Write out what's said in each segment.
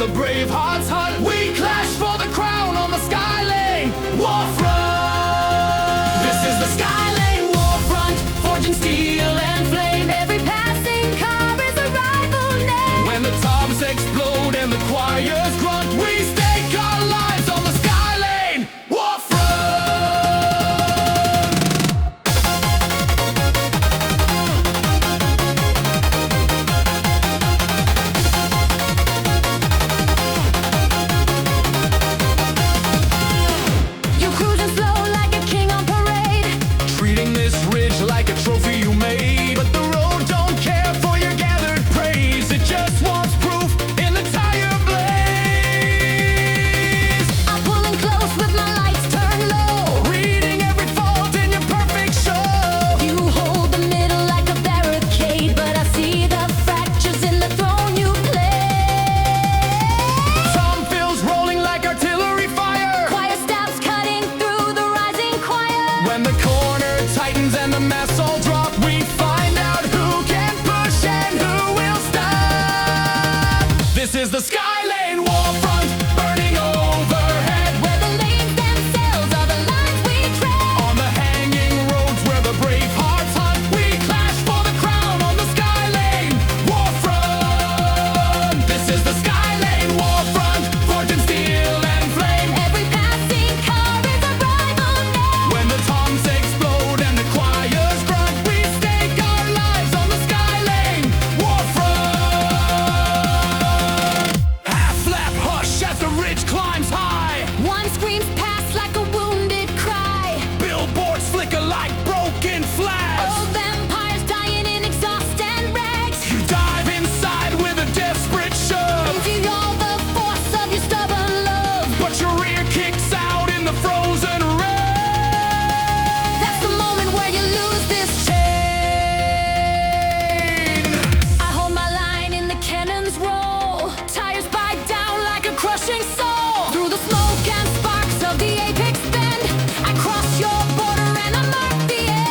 the brave hearts hunt. We clash for the crown on the Skylane Warfront. This is the Skylane Warfront, forging steel and flame. Every passing car is a rival name. When the toms explode and the choirs grunt, we stake our lives on the Skylane Warfront. You're cruising slow like a king on parade, treating this ridge like a trophy you made. But the road don't care for your gathered praise, it just wants proof in the tire blaze. I'm pulling close with my lights turned low, reading every fault in your perfect show. You hold the middle like a barricade, but I see the fractures in the throne you play. Tom fills rolling like artillery fire, choir stops cutting through the rising choir. When the corner tightens and the masks all drop, we find out who can push and who will stop. This is the Skylane Warfront, burning overhead, where the lanes themselves are the lines we tread. On the hanging roads where the brave hearts hunt, we clash for the crown on the Skylane Warfront. This is the Skylane Warfront, forging steel and flame. Every passing car is a rival name. When the toms explode and the choirs grunt, we stake our lives on the Skylane Warfront. Half lap hush as the ridge climbs high. One screams past like a wounded cry. Billboards flicker like broken flags. Old vampires dying in exhaust and rags. You dive inside with a desperate shove. You feel all the force of your stubborn love, but your rear kicks out in the frozen rain. That's the moment where you lose this chain. I hold my line in the cannon's roll. Tires bite down like a crushing soul. Through the smoke and sparks of the apex bend, I cross your border and I mark the end.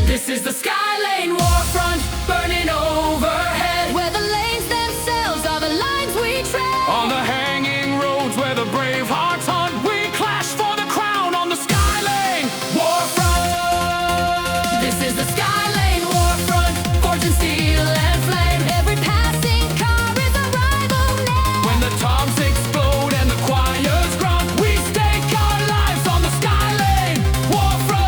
This is the Skylane Warfront, burning overhead, where the lanes themselves are the lines we tread. On the hanging roads where the brave hearts hunt, we clash for the crown on the Skylane Warfront. This is the Skylane Warfront, forging steel and flame. Every passing car is a rival name. When the toms explode and the choirs grunt, we stake our lives on the Skylane Warfront.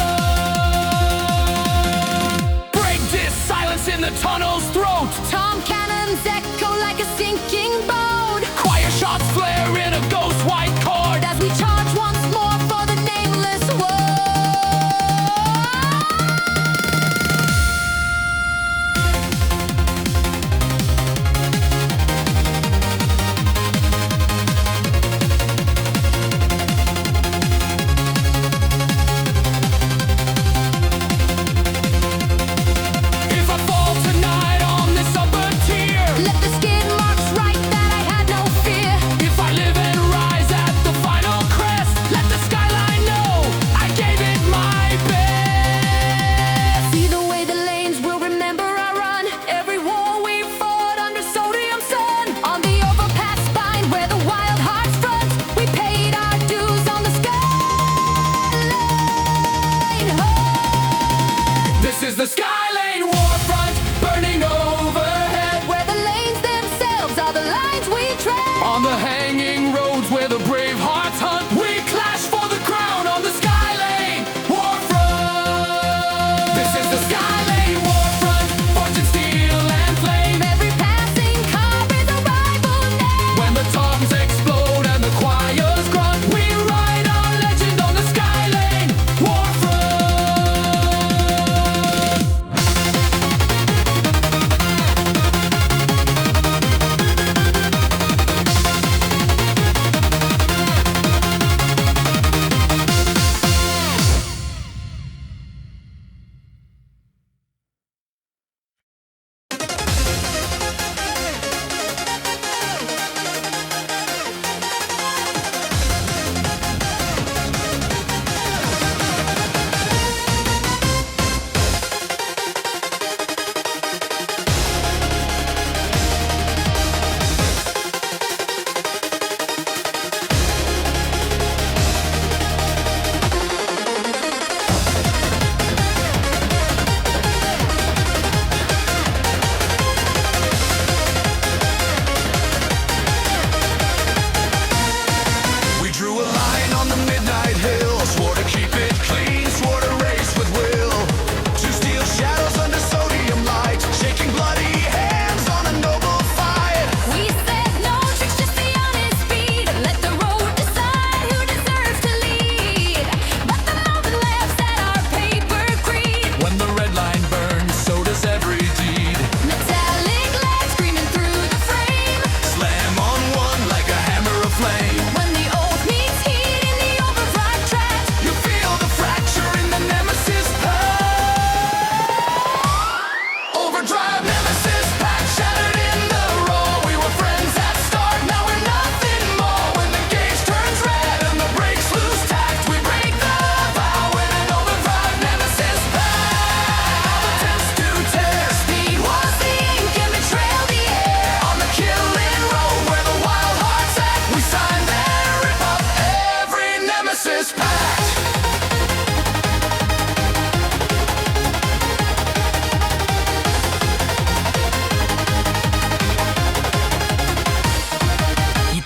Break this silence in the tunnel's throat. Tom cannons echo like a sinking boat. Choir shots flare in a ghost white cord as we charge once more for the nameless world. If I fall tonight on this upper tier, let the skid marks write that I had no fear. If I live and rise at the final crest, let the skyline know I gave it my best. See the way the lanes will remember our run, every war we fought under sodium sun. On the overpass spine where the wild hearts front, we paid our dues on the Skylane. This is the Skylane Warfront, burning overhead, where the lanes themselves are the lines we tread. On the hanging roads where the brave hearts hunt, we clash for the crown on the Skylane Warfront. This is the Skylane Warfront, forging steel and flame. Every passing car is a rival name. When the toms explode and the choirs grunt, we write our legend on the Skylane Warfront.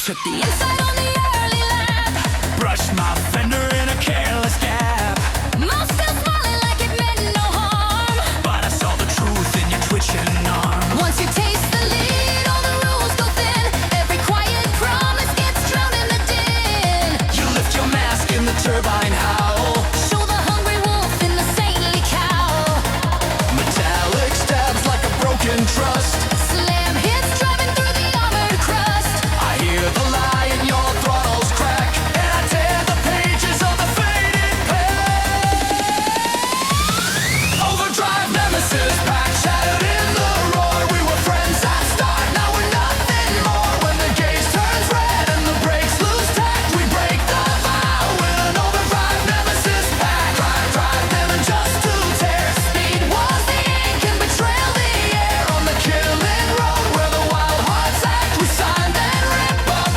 took the inside on the early lap, brushed my fender in a careless gap. mouth still smiling like it meant no harm. But I saw the truth in your twitching arm. Once you taste the lead, all the rules go thin. Every quiet promise gets drowned in the din. You lift your mask in the turbine howl. Show the hungry wolf in the saintly cowl. Metallic stabs like a broken trust. Slam hits driving through the armored crust. I hear the lie in your throttles crack, and I tear the pages of the faded page. Overdrive, Nemesis, Pact, shattered in the roar. We were friends at start, now we're nothing more. When the gauge turns red and the brakes lose tact, we break the vow in an overdrive Nemesis Pact. Drive them and just to tear. Speed was the ink and betrayal the air. On the killing road where the wild hearts act, we sign then rip up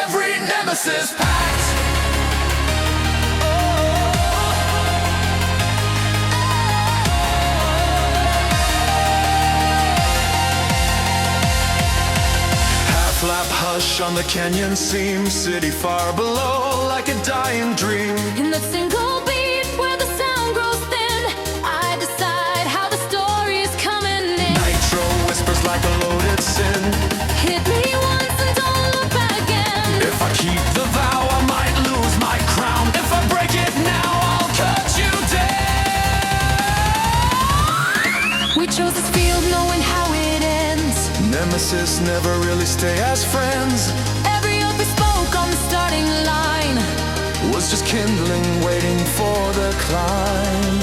every Nemesis Pact. Half-lap hush on the canyon seam, city far below like a dying dream. In the single beat where the sound grows thin, I decide how the story's coming in. Nitro whispers like a loaded sin. Hit me once and don't look back again. If I keep the vow, I might lose my crown. If I break it now, I'll cut you down. We chose this field knowing how it ends. Nemesis never really stay as friends. Every oath we spoke on the starting line Was just kindling, waiting for the climb.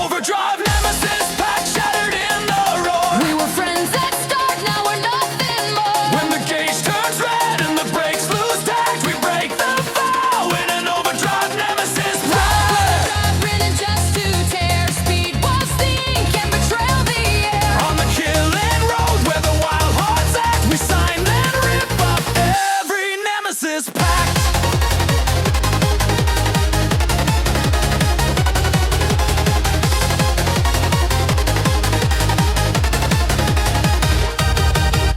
Overdrive, Nemesis, Pact, shattered in the roar. we were friends at start, now we're nothing more. When the gauge turns red and the brakes lose tact, we break the vow in an overdrive Nemesis Pact. Overdrive, written just to tear. Speed was the ink and betrayal the air. On the killing road where the wild hearts act, we sign then rip up every Nemesis Pact.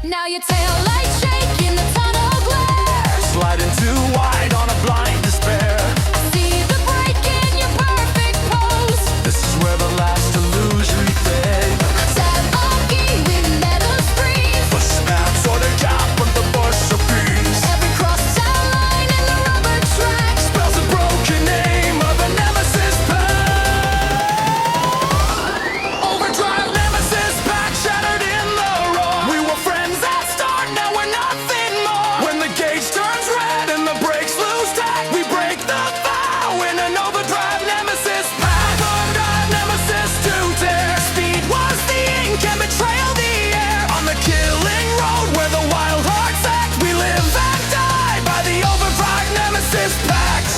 Now your tail lights shake in the tunnel glare. Sliding too wide on a blind despair. I see the break in your perfect pose. This is where the last illusion fades. Sad monkey with metal screens. The snaps or the gap of the bush of peace. Every crossed out line in the rubber tracks Spells the broken name of a Nemesis Pact. Overdrive, Nemesis Pact, shattered in the roar. We were friends at start, now we're nothing more. When the gauge turns red and the brakes lose tact, we break the vow in an overdrive Nemesis Pact. Overdrive, Nemesis to tear. Speed was the ink and betrayal the air. On the killing road where the wild hearts act, we live and die by the overdrive Nemesis Pact.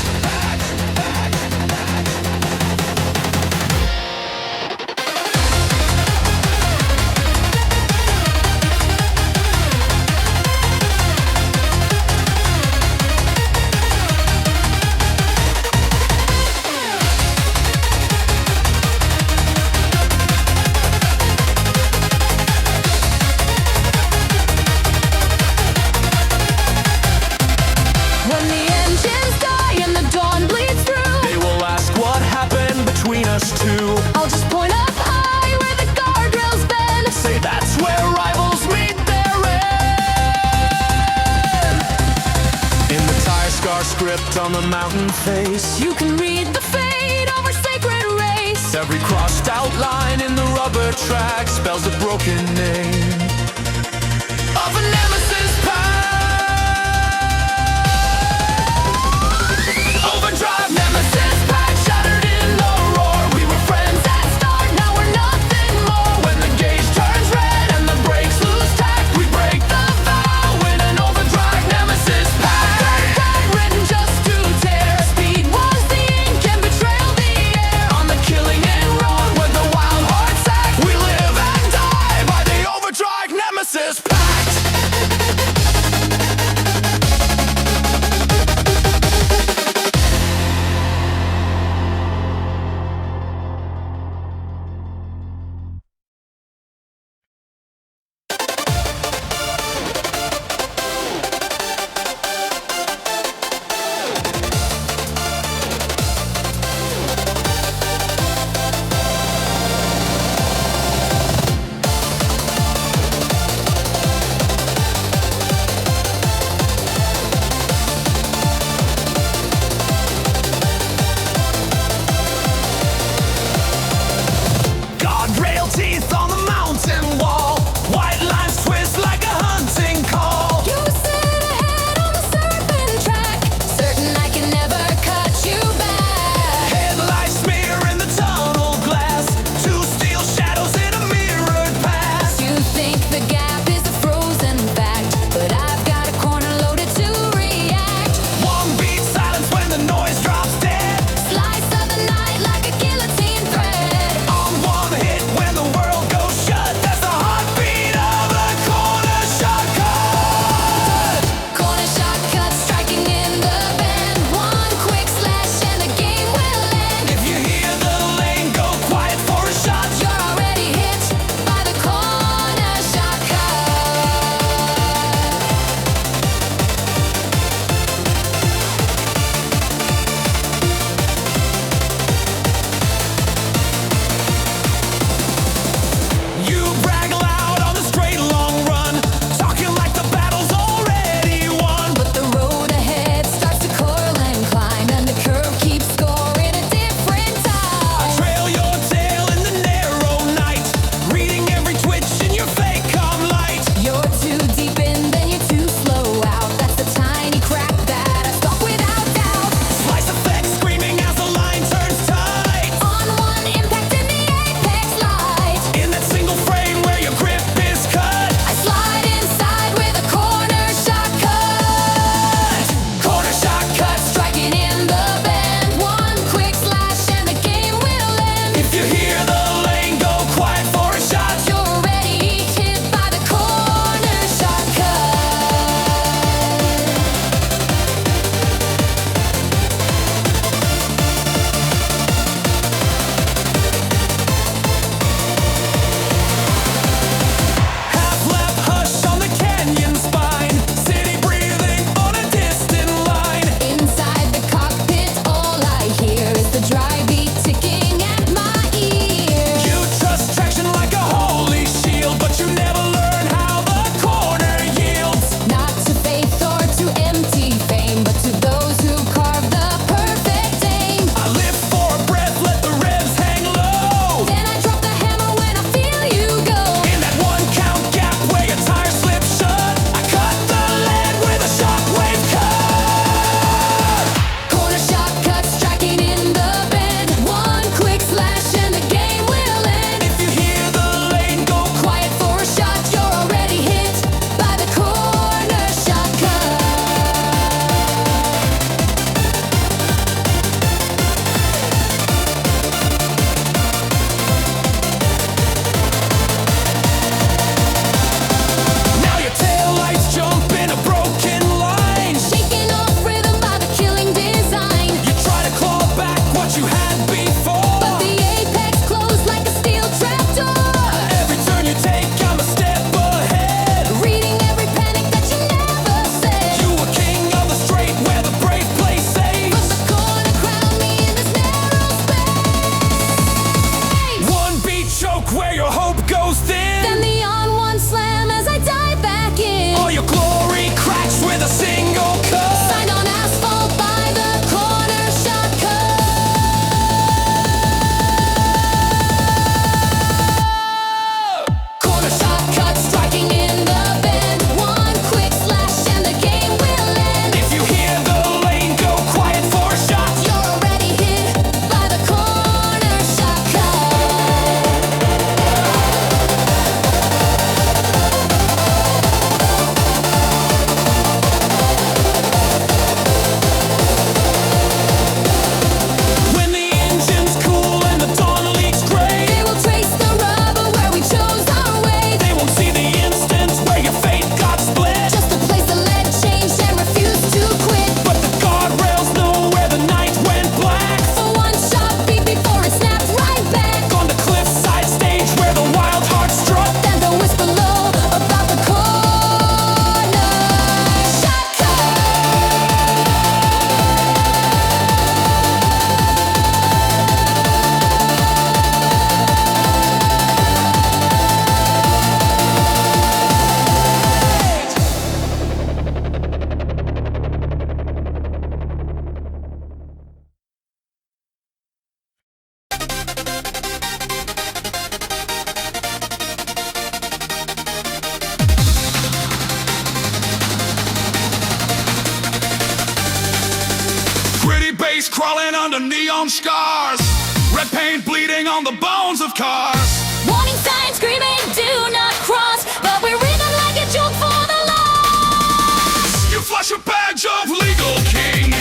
when the engines die and the dawn bleeds through. They will ask what happened between us two. I'll just point up high where the guardrails bend. Say that's where rivals meet their end. In the tire scar script on the mountain face, You can read the fate of our sacred race. every crossed out line in the rubber track spells a broken name of a Nemesis Pact. Overdrive, Nemesis Pact, shattered in the roar. We were friends at start, now we're nothing more. When the gauge turns red and the brakes lose tact, we break the vow in an overdrive Nemesis Pact. Written just to tear. Speed was the ink and betrayal the air. On the killing end road where the wild hearts act, we live and die by the overdrive Nemesis Pact. bass crawling under neon scars. Red paint bleeding on the bones of cars. Warning signs screaming, do not cross. But we're written like a joke for the lost. You flush a badge of legal king.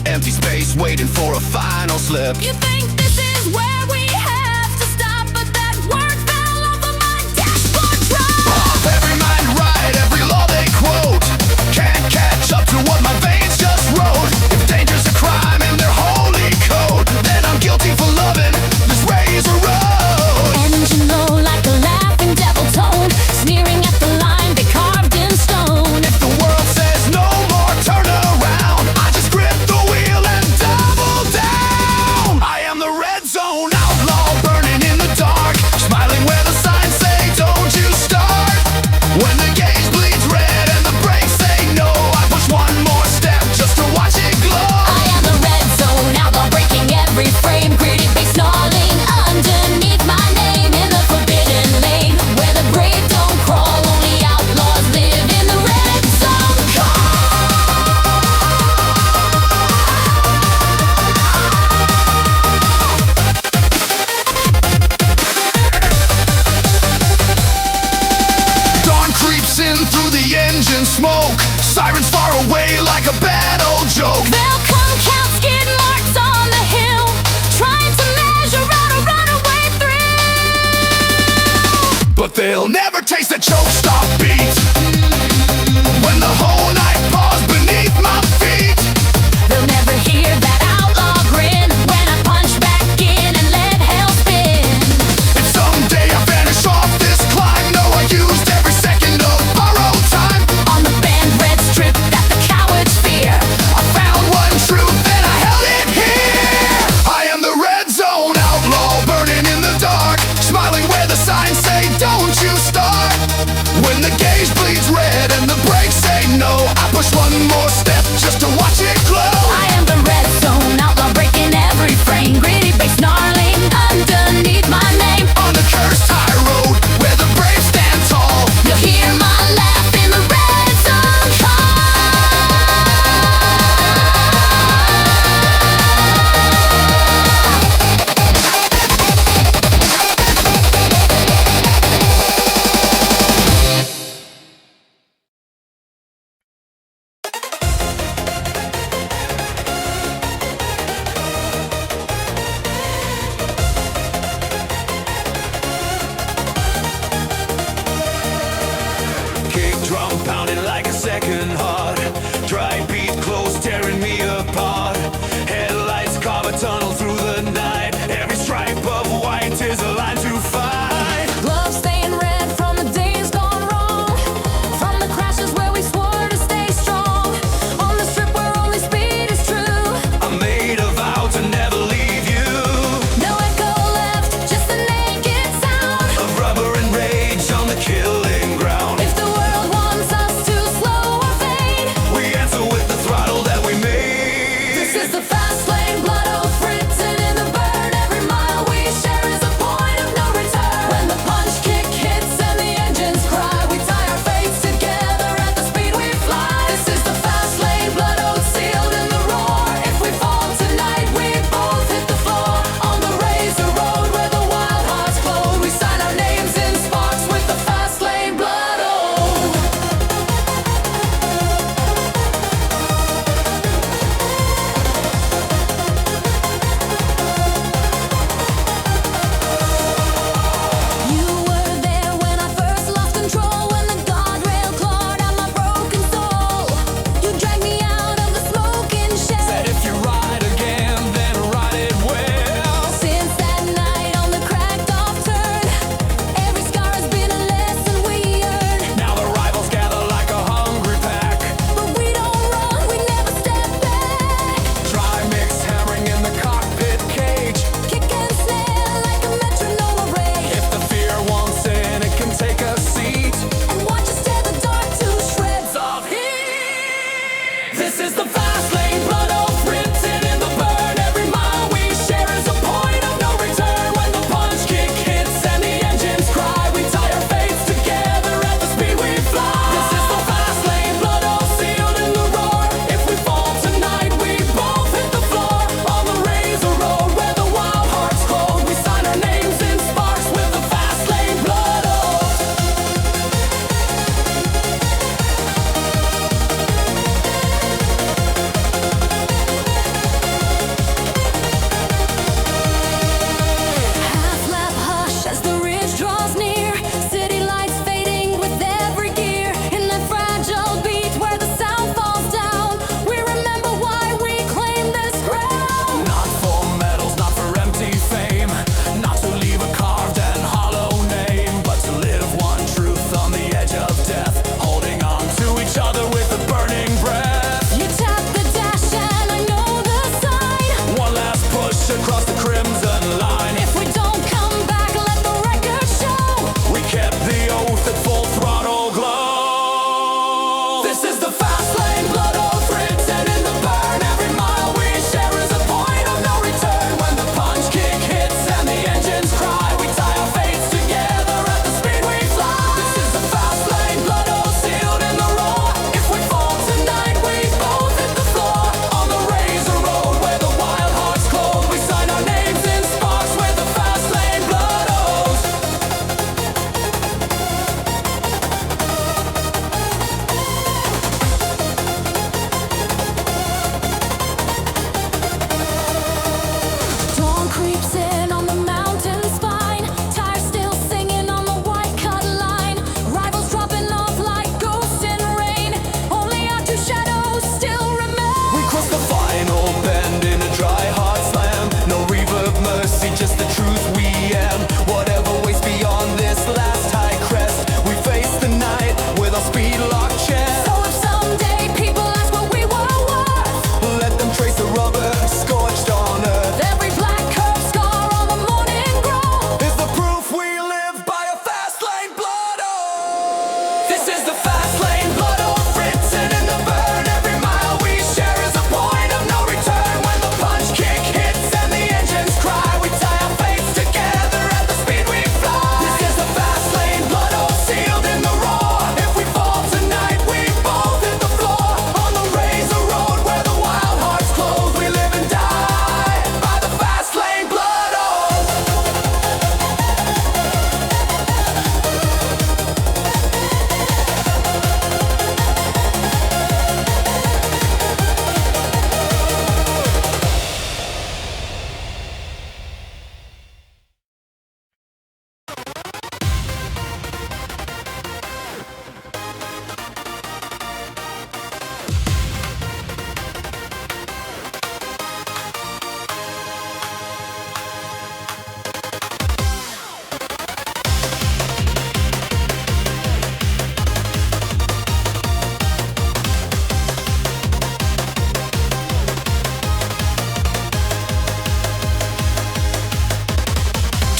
Empty space waiting for a final slip. You think this is where we have to stop, but that word fell off of my dashboard drop. Off every mind right, every law they quote. Can't catch up to what my veins just wrote. If danger's a crime in their holy code, then I'm guilty for loving this razor road. And you know, like a laughing devil tone, sneering at the line they carved in stone. If the world says no more, turn around. I just grip the wheel and double down. I am the red zone.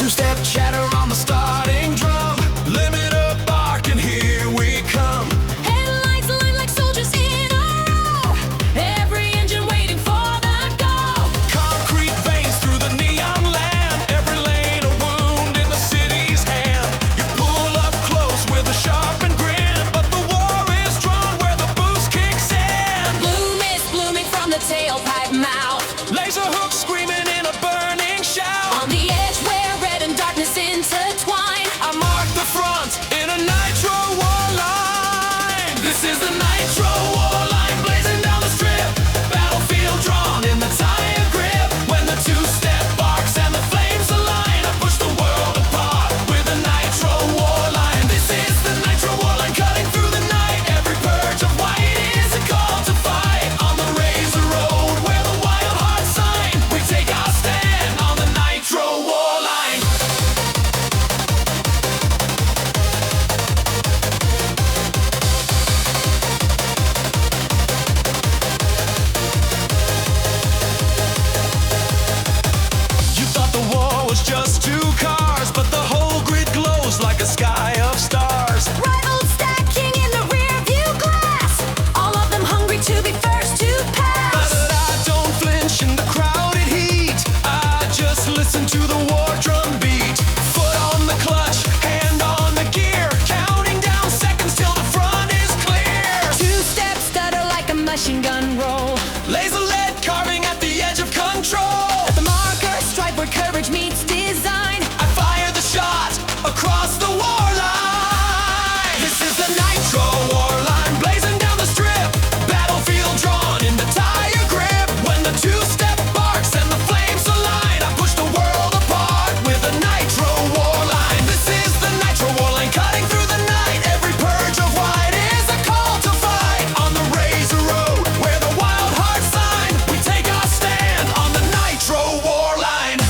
Two-step chatter on the starting drum. Limit up bark and here we come. Headlights line like soldiers in a row. Every engine waiting for the go. Concrete veins through the neon land. Every lane a wound in the city's hand. You pull up close with a sharpened grin, but the war is drawn where the boost kicks in. Blue mist blooming from the tailpipe mouth. Laser hooks screaming in a burning shout. On the edge where red and darkness intertwine. I mark the front in a Nitro Warline. This is the Nitro Warline, blazing down the strip. Battlefield drawn in the tire grip. When the two-step barks and the flames align, I push the world apart with a Nitro Warline. This is the Nitro Warline, cutting through the night. Every purge of white is a call to fight. On the razor road where the wild hearts sign, we take our stand on the Nitro Warline. You thought the war was just two cars, but the whole grid glows like a sky of stars. Rivals stacking in the rear view glass. All of them hungry to be first to pass. But I don't flinch in the crowded heat. I just listen to the war drum beat. Foot on the clutch, hand on the gear. Counting down seconds till the front is clear. Two-step stutter like a machine gun roll. Laser lead carving at the edge of control. At the marker stripe where courage meets design. I fire the shot across the war line. This is the Nitro War Line, blazing down the strip. Battlefield drawn in the tire grip. When the two-step barks and the flames align, I push the world apart with a Nitro War Line. This is the Nitro War Line, cutting through the night. Every purge of white is a call to fight. On the razor road where the wild hearts sign, we take our stand on the Nitro War Line.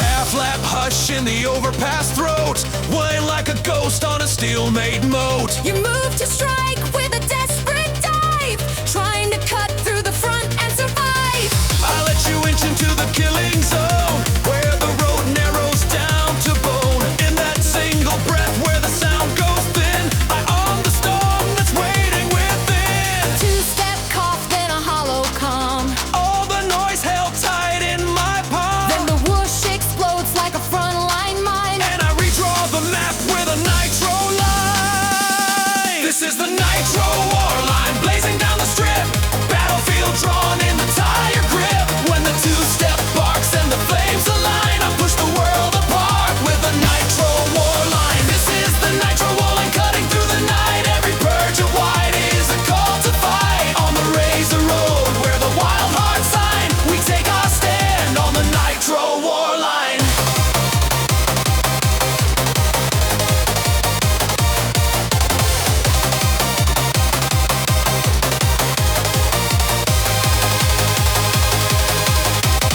Half-lap hush in the overpass throat. Whine like a ghost on a steel-made moat. You move to strike with a desperate dive. Trying to cut through the front and survive. I let you inch into the killing zone, where the road narrows down to bone. In that single breath where the sound goes thin, I arm the storm that's waiting within. Two-step cough, then a hollow calm. All the noise held tight in my palm. Then the whoosh explodes like a frontline mine. And I redraw the map with a Nitro line. This is the Nitro War Line, blazing down the strip. Battlefield drawn in the tire grip. When the two-step barks and the flames align, I push the world apart with a Nitro War Line. This is the Nitro War Line, cutting through the night. Every purge of white is a call to fight. On the razor road where the wild hearts sign, we take our stand on the Nitro War Line.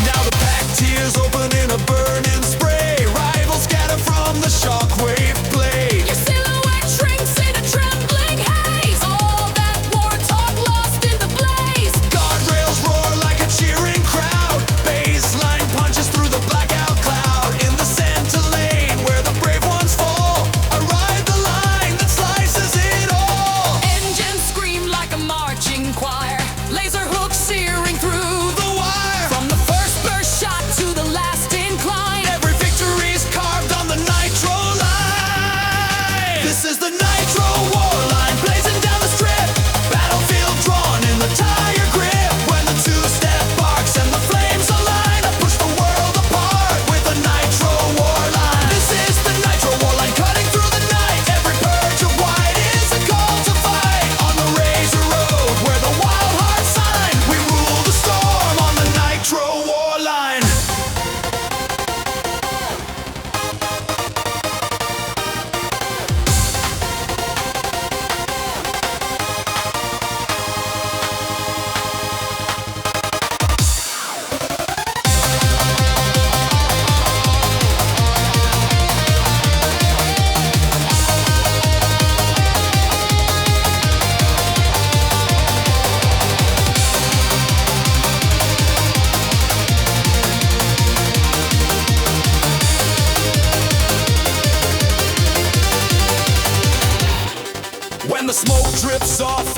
Now the Pact tears open in a burning spray. Rivals scatter from the shockwave blade. Your silhouette shrinks in a trembling haze. All that war talk lost in the blaze. Guardrails roar like a cheering crowd. Baseline punches through the blackout cloud. In the center lane where the brave ones fall, I ride the line that slices it all. Engines scream like a marching choir. Laser hooks searing through The wire. from the first burst shot to the last incline. Every victory's carved on the Nitro line. This is the Nitro War Line, blazing down the strip. Battlefield drawn in the tire grip. When the two-step barks and the flames align, I push the world apart with a Nitro War Line. This is the Nitro War Line, cutting through the night. Every purge of white is a call to fight. On the razor road where the wild hearts sign, we rule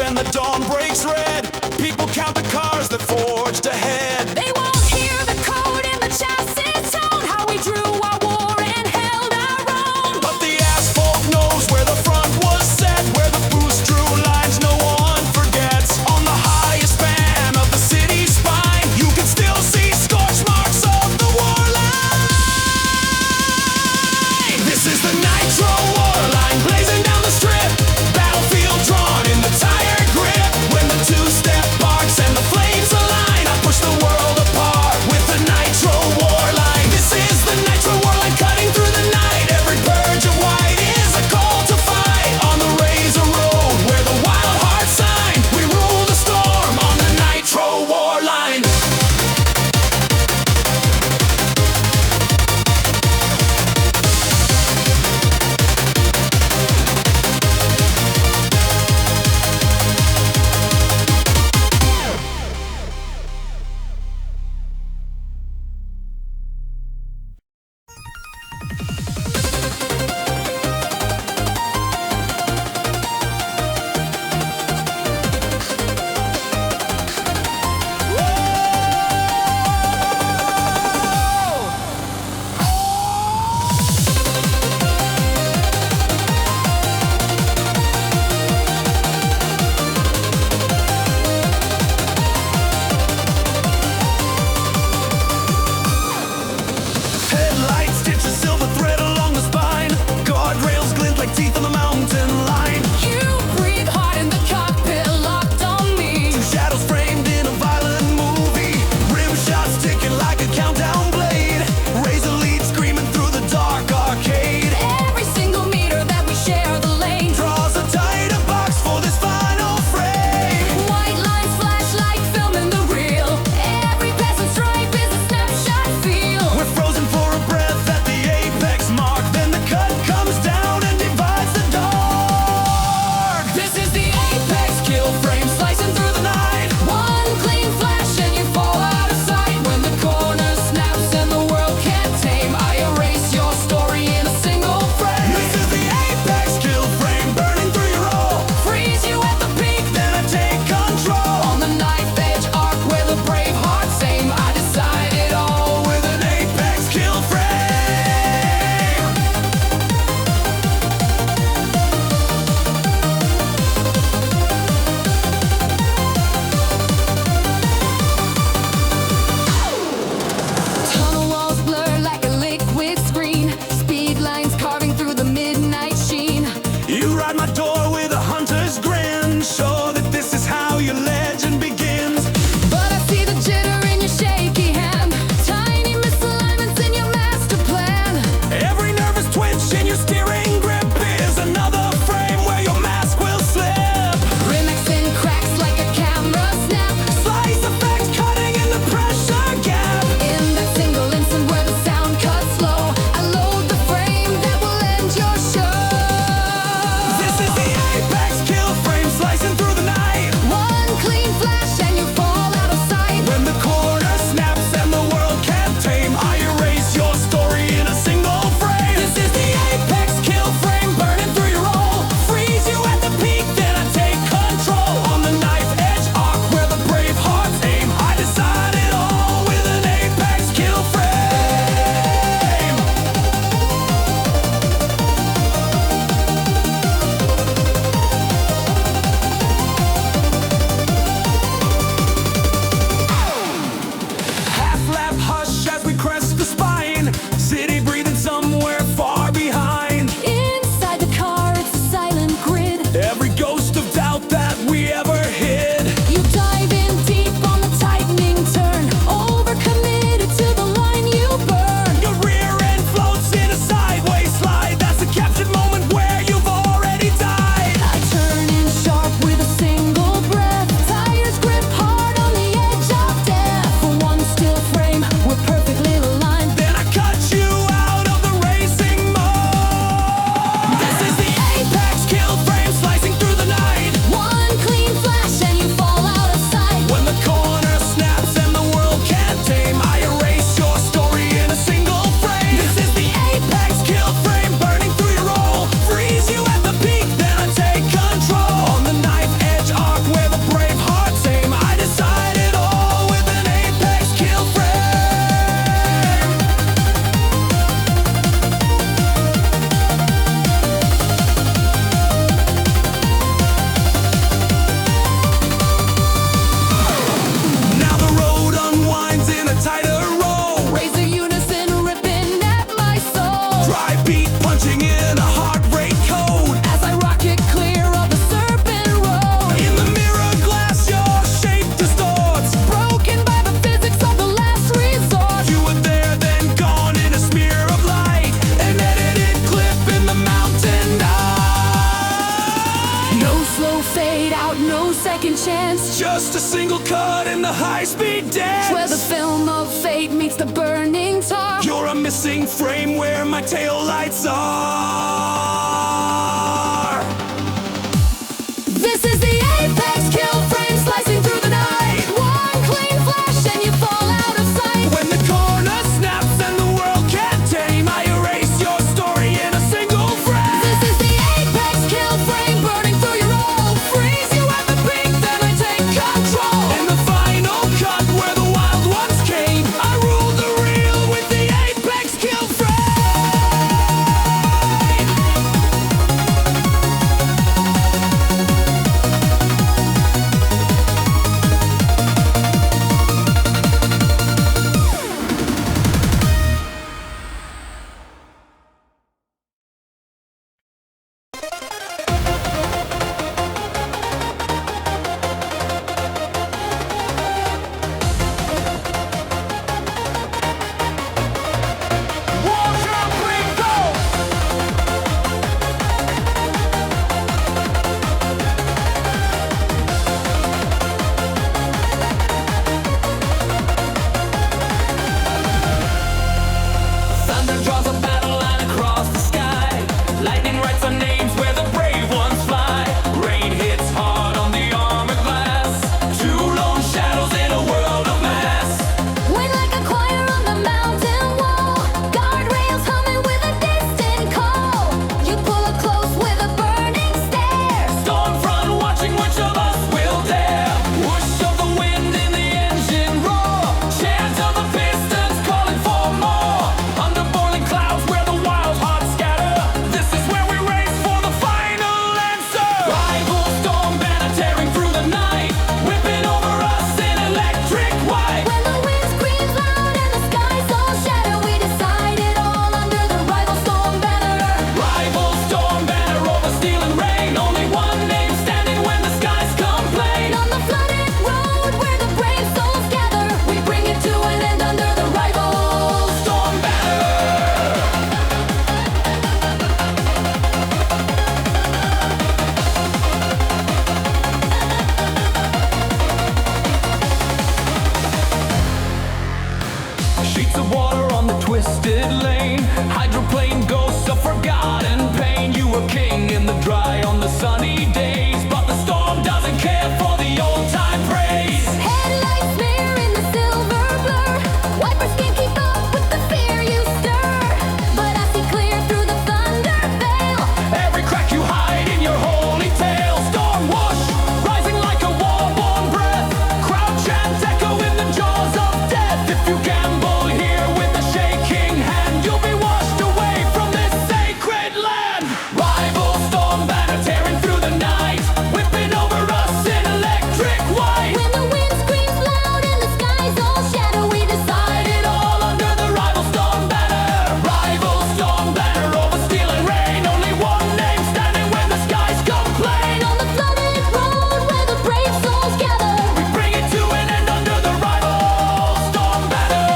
and the dawn breaks red. People count the cars that forged ahead. They won't hear the code in the chassis tone, how we drew our war and held our own. But the asphalt knows where the front was set, where the boost drew lines no one forgets. On the highest span of the city's spine, you can still see scorch marks of the war line. This is the Nitro Warline, blazing down the strip. Battlefield drawn in the tire grip. When the two-step barks and the flames align, I push the world apart. dance. Just a single cut in the high-speed dance, Where the film of fate meets the burning tar. you're a missing frame where my taillights are. This is the apex Killframe slicing through the night. One clean flash and you fall out of sight. When the corner snaps and the world can't tame, I erase your story in a single frame. This is the apex Killframe burning through your role. Freeze you at the peak, then I take control. In the final cut where the wild ones came, I ruled the reel with the apex kill frame. One, two, three, go! Thunder draws a battle line across the sky. Lightning writes our names where the brave ones fly. Rain hits hard on the armored glass. Two lone shadows in a world of mass. Wind like a choir on the mountain wall. Guardrails humming with a distant call. You pull up close with a burning stare. Storm front watching which of us will dare. Whoosh of the wind in the engine roar. Chant of the pistons calling for more. Under boiling clouds where the wild hearts scatter. This is where we race for the final answer. Rival storm banner tearing through the night. Whipping over us in electric white. When the wind screams loud and the skies all shatter, we decide it all under the rival storm banner. Rival storm banner over steel and rain. Only one name standing when the skies complain. On the flooded road where the brave souls gather, we bring it to an end under the rival. Storm banner. Sheets of water on the twisted lane. Hydroplane ghosts of forgotten pain. You were king in the dry on the sunny days, but the storm doesn't care for the old time praise. Headlights smear in the silver blur. Wipers can't keep up with the fear you stir. But I see clear through the thunder veil. Every crack you hide in your holy tail. Storm whoosh, rising like a war-born breath. Crowd chant echo in the jaws of death. If you gamble here with a shaking hand, you'll be washed away from this sacred land. Rival storm banner tearing through the night, whipping over us in electric white. When the wind screams loud and the skies all shatter, we decide it all. All under the rival storm banner. Rival storm banner over steel and rain. Only one name standing when the skies complain. On the flooded road where the brave souls gather, We bring it to an end under the rival storm banner.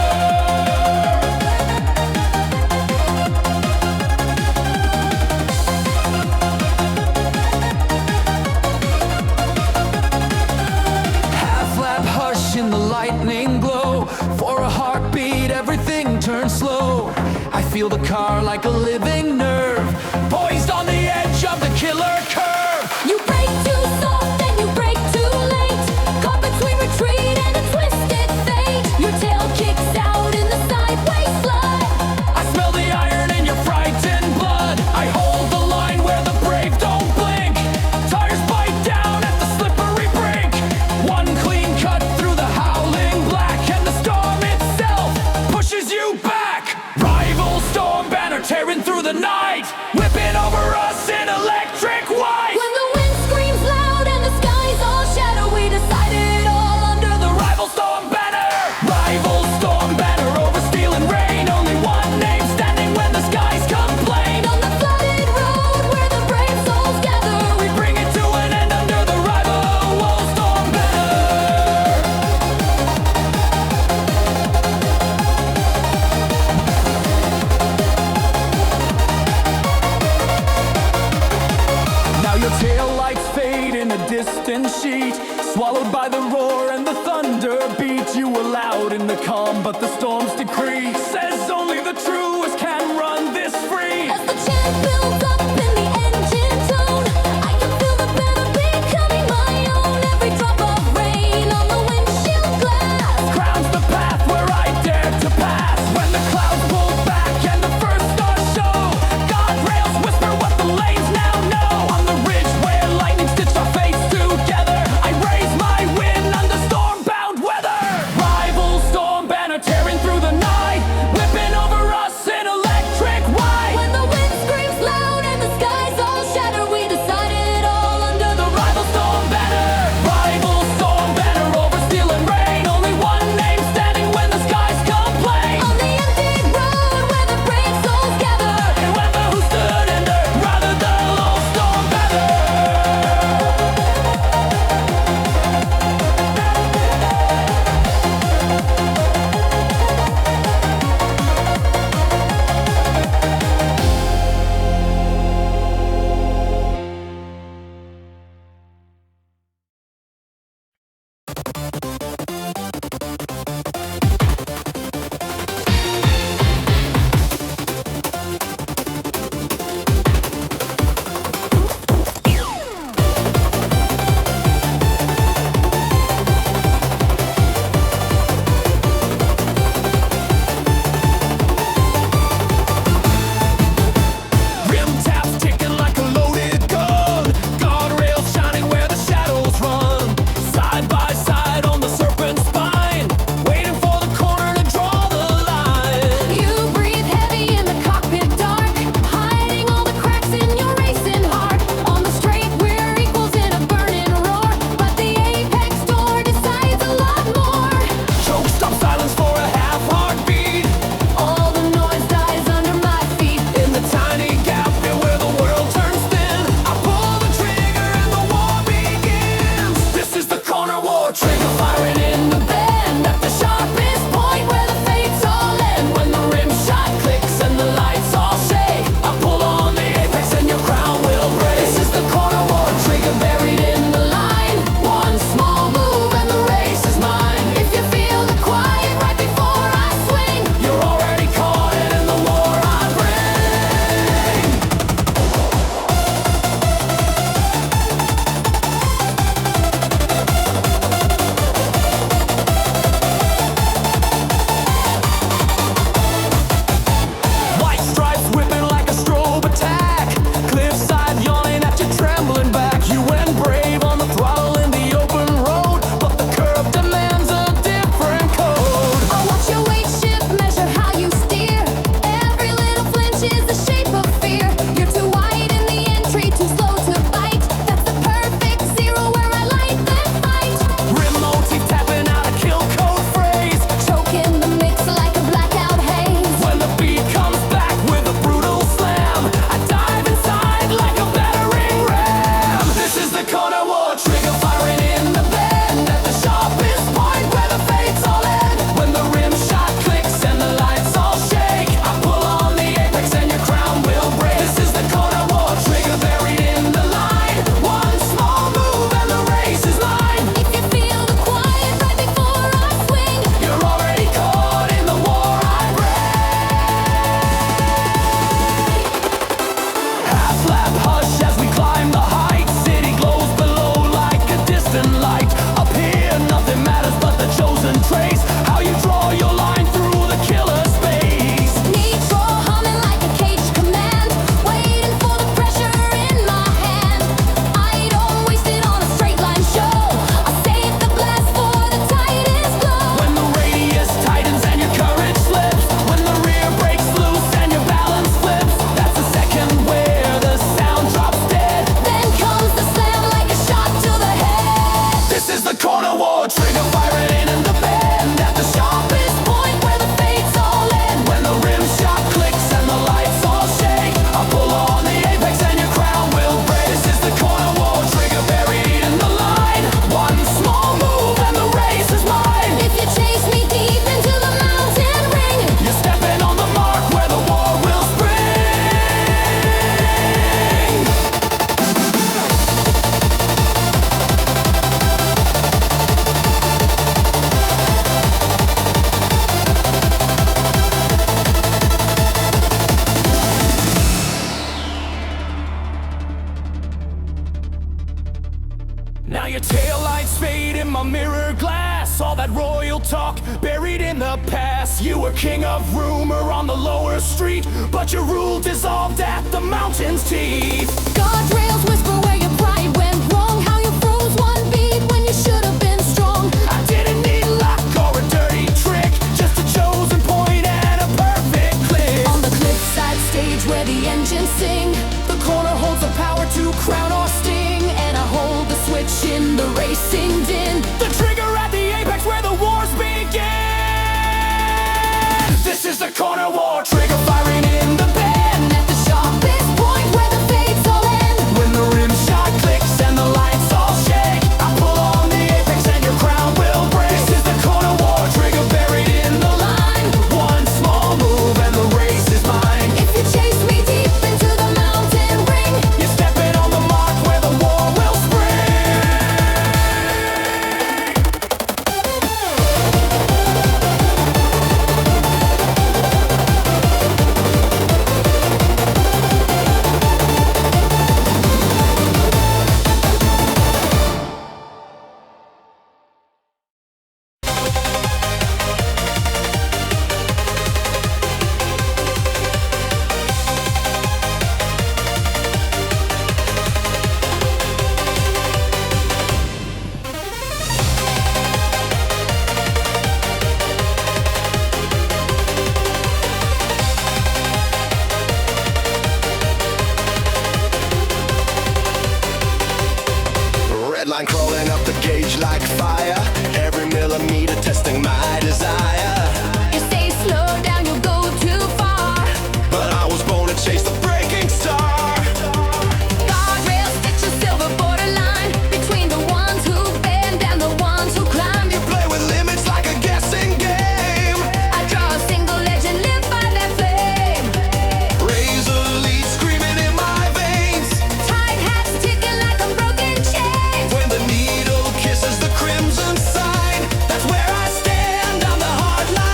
Half lap hush in the lightning glow. For a heartbeat, everything turns slow. I feel the car like a living nerve, poised on the edge of the killer curve. you break too soft and you break too late. Caught between retreat and a twisted fate. Your tail kicks out in the sideways slide. I smell the iron in your frightened blood. I hold the line where the brave don't blink. Tires bite down at the slippery brink. One clean cut through the howling black, and the storm itself pushes you back. Rival storm banner tearing through the night. by the roar and the thunder beat. You were loud in the calm, but the storm's decree says only the truest can run this free. As the chant builds up in the engine tone, I can feel the banner becoming my own. Every drop of rain on the windshield glass Crowns the path where I dared to pass. When the clouds pull back and the first stars show, guardrails whisper what the lanes now know. On the ridge where lightning stitched our fates together, I raise my win under storm-bound weather. Rival storm banner tearing through the night, whipping over us in the mirror glass. All that royal talk buried in the past. You were king of rumor on the lower street, but your rule dissolved at the mountain's teeth. Guardrails whisper where your pride went wrong, how you froze one beat when you should have been strong. I didn't need luck or a dirty trick, just a chosen point and a perfect click. On the cliffside stage where the engines sing, The corner holds the power to crown or sting, and I hold the switch in the racing din. the trigger at the apex where the wars begin. This is the corner war, trigger firing in the pen. At the sharpest point where the fates all end, When the rim shot clicks and the lights all shake, I pull on the apex and your crown will break. This is the corner war, trigger buried in the line. One small move and the race is mine. if you chase me deep into the mountain ring, You're stepping on the mark where the war will spring. Red line crawling up the gauge like fire. Every millimeter testing my desire. you say slow down, you'll go too far. But I was born to chase the breaking star. Guardrails stitch a silver borderline between the ones who bend and the ones who climb. You play with limits like a guessing game. I draw a single legend, live by that flame. Razor lead screaming in my veins. Tight hats ticking like a broken chain. When the needle kisses the crimson sign, that's where I stand on the hard line.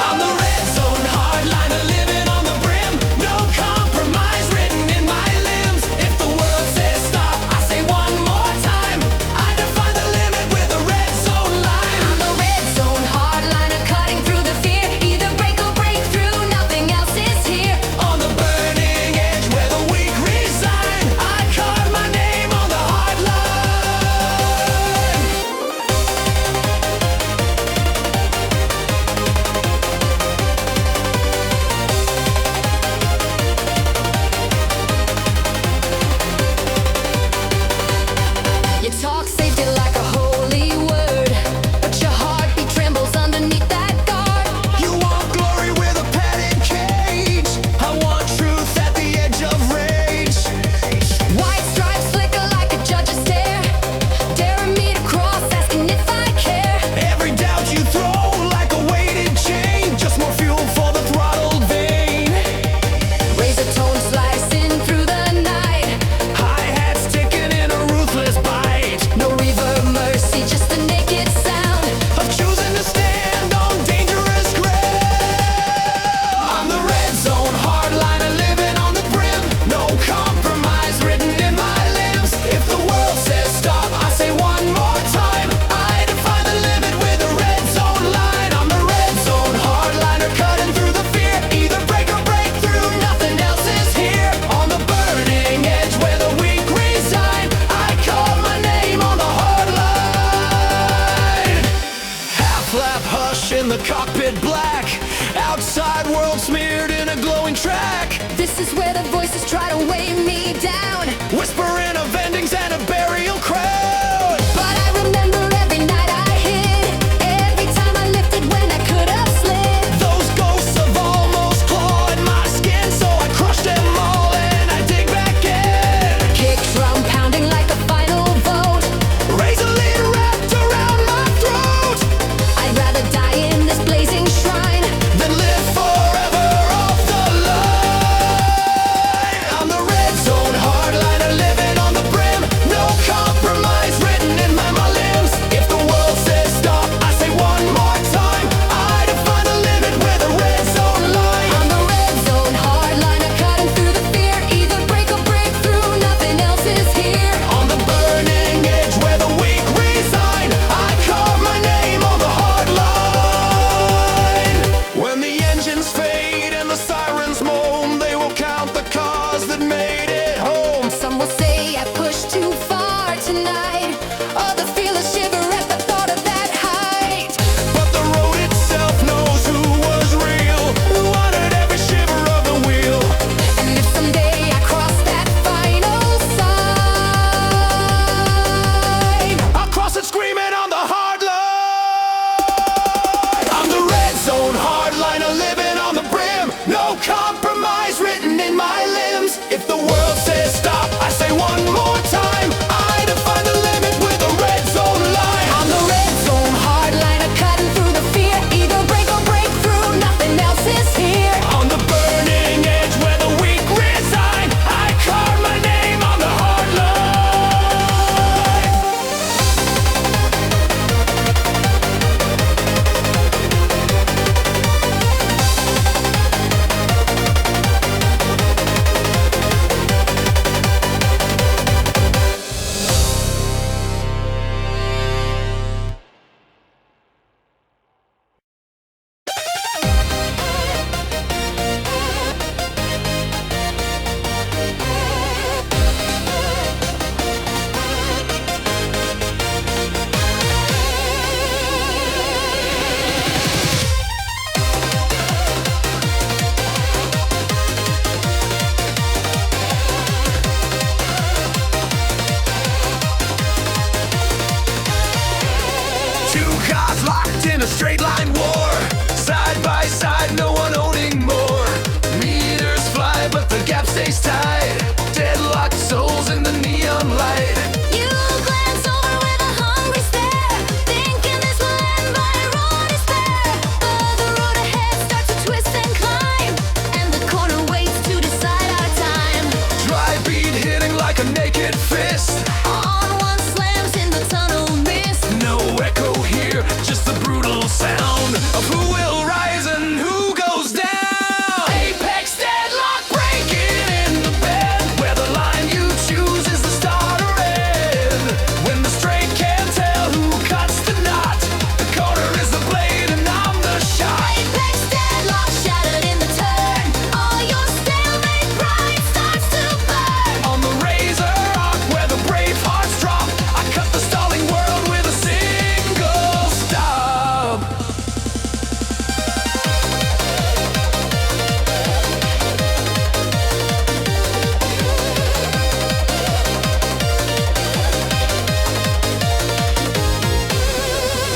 I'm the red zone hardliner living on the brim. No compromise written in my limbs. If the world says stop, I say one more time. I define the limit with a red zone line. I'm the red zone hardliner cutting through the fear. Either break or break through, nothing else is here. On the burning edge where the weak resign, I carve my name on the hard line. You talk safety like a holy word, but your heartbeat trembles underneath that guard. You want glory with a padded cage. I want truth at the edge of rage. White stripes flicker like a judge's stare, daring me to cross, asking if I care. Every doubt you throw like a weighted chain. Just more fuel for the throttled vein. Razor tone slicing through the night. Hi-hats ticking in a ruthless bite. No reverb mercy, just the naked sound. Of choosing to stand on dangerous ground. I'm the red zone hardliner living on the brim. No compromise written in my limbs. If the world says stop, I say one more time. I define the limit with a red zone line. I'm the red zone hardliner cutting through the fear. Either break or break through, nothing else is here. On the burning edge where the weak resign, I call my name on the hard line. Half lap hush in the cockpit black. Outside world smeared in a glowing track. This is where the voices try to weigh me down. Whispering of endings and a burial crowd. But I remember every night I hid, every time I lifted when I could have slid. Those ghosts have almost clawed my skin, so I crushed them all and I dig back in. Kick drum pounding like a final vote. Razor lead wrapped around my throat. I'd rather die in this blazing shrine. Then live forever off the line. I'm the red zone hard a straight line war. Side by side, no one owning more. Meters fly, but the gap stays tight. Deadlocked souls in the neon light. You glance over with a hungry stare, thinking this will end by your own despair. But the road ahead starts to twist and climb, and the corner waits to decide our time. Dry beat hitting like a naked fist. On one slams in the tunnel mist. No echo here, just the brutal sound of who will rise and who goes down. Apex deadlock breaking in the bed, where the line you choose is the start or end. When the straight can't tell who cuts the knot, the corner is the blade and I'm the shot. Apex deadlock shattered in the turn. All your stalemate pride starts to burn. On the razor arc where the brave hearts drop, I cut the stalling world with a single stop.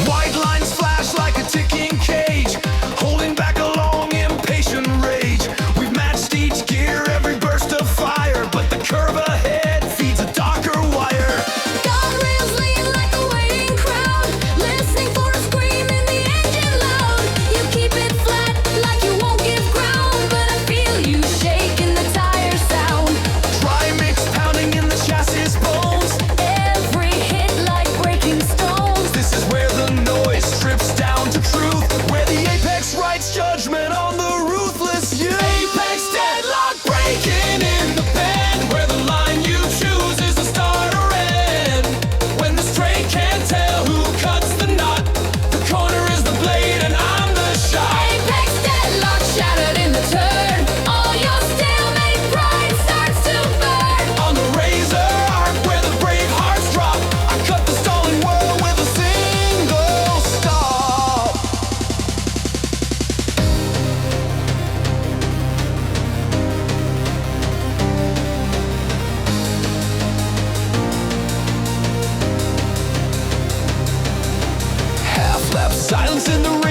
White lines flash like a ticking cage, holding back a long impatient rage. We've matched each gear, every burst of fire, but the curve ahead feeds a darker wire. Guardrails lean like a waiting crowd, listening for a scream in the engine loud. You keep it flat like you won't give ground, but I feel you shaking the tire sound. Dry mix pounding in the chassis bones. Every hit like breaking stones. This is where the noise strips down to truth, where the apex writes judgment on the ruthless youth. Apex deadlock breaking in the bend, where the line you choose is the start or end. When the straight can't tell who cuts the knot, the corner is the blade and I'm the shot. Apex deadlock shattered in the turn. All your stalemate pride starts to burn. On the razor arc where the brave hearts drop, I cut the stalling world with a single stop. Half lap silence in the